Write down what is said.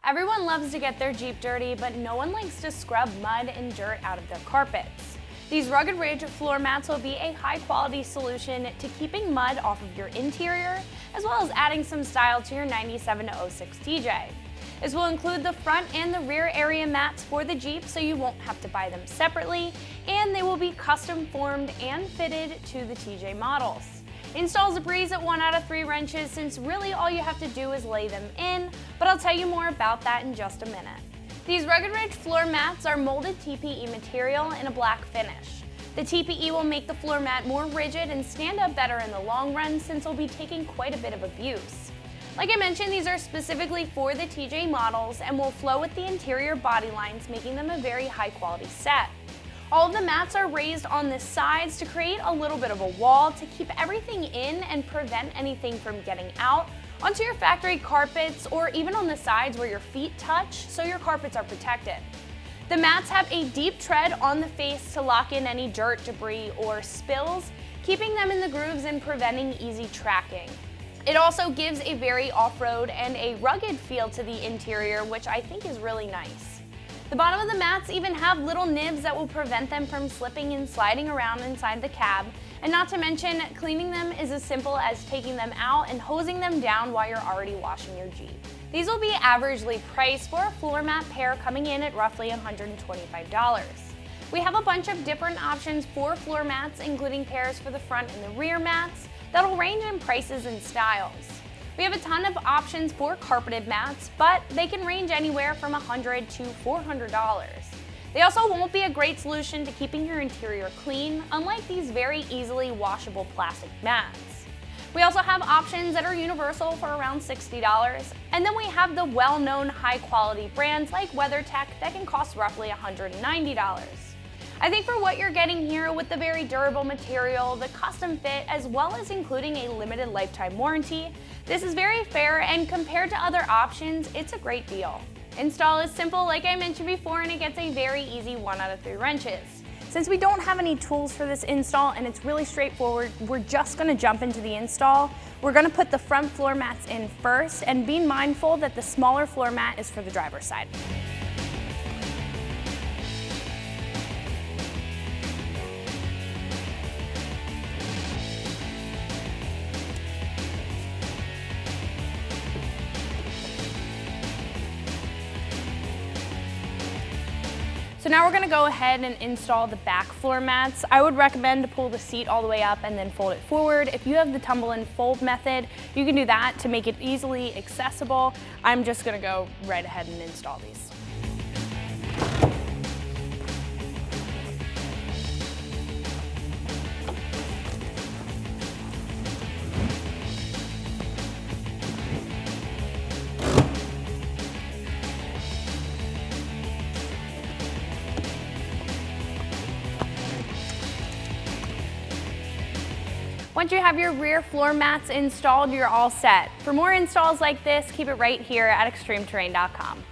Everyone loves to get their Jeep dirty, but no one likes to scrub mud and dirt out of their carpets. These Rugged Ridge floor mats will be a high-quality solution to keeping mud off of your interior, as well as adding some style to your 97-06 TJ. This will include the front and the rear area mats for the Jeep, so you won't have to buy them separately, and they will be custom formed and fitted to the TJ models. Install's a breeze at 1 out of 3 wrenches, since really all you have to do is lay them in, but I'll tell you more about that in just a minute. These Rugged Ridge floor mats are molded TPE material in a black finish. The TPE will make the floor mat more rigid and stand up better in the long run, since it'll be taking quite a bit of abuse. Like I mentioned, these are specifically for the TJ models and will flow with the interior body lines, making them a very high quality set. All of the mats are raised on the sides to create a little bit of a wall to keep everything in and prevent anything from getting out onto your factory carpets or even on the sides where your feet touch, so your carpets are protected. The mats have a deep tread on the face to lock in any dirt, debris, or spills, keeping them in the grooves and preventing easy tracking. It also gives a very off-road and a rugged feel to the interior, which I think is really nice. The bottom of the mats even have little nibs that will prevent them from slipping and sliding around inside the cab, and not to mention, cleaning them is as simple as taking them out and hosing them down while you're already washing your Jeep. These will be averagely priced for a floor mat pair, coming in at roughly $125. We have a bunch of different options for floor mats, including pairs for the front and the rear mats that'll range in prices and styles. We have a ton of options for carpeted mats, but they can range anywhere from $100 to $400. They also won't be a great solution to keeping your interior clean, unlike these very easily washable plastic mats. We also have options that are universal for around $60, and then we have the well-known high-quality brands like WeatherTech that can cost roughly $190. I think for what you're getting here with the very durable material, the custom fit, as well as including a limited lifetime warranty, this is very fair, and compared to other options, it's a great deal. Install is simple, like I mentioned before, and it gets a very easy 1 out of 3 wrenches. Since we don't have any tools for this install and it's really straightforward, we're just going to jump into the install. We're going to put the front floor mats in first, and be mindful that the smaller floor mat is for the driver's side. So now we're going to go ahead and install the back floor mats. I would recommend to pull the seat all the way up and then fold it forward. If you have the tumble and fold method, you can do that to make it easily accessible. I'm just going to go right ahead and install these. Once you have your rear floor mats installed, you're all set. For more installs like this, keep it right here at ExtremeTerrain.com.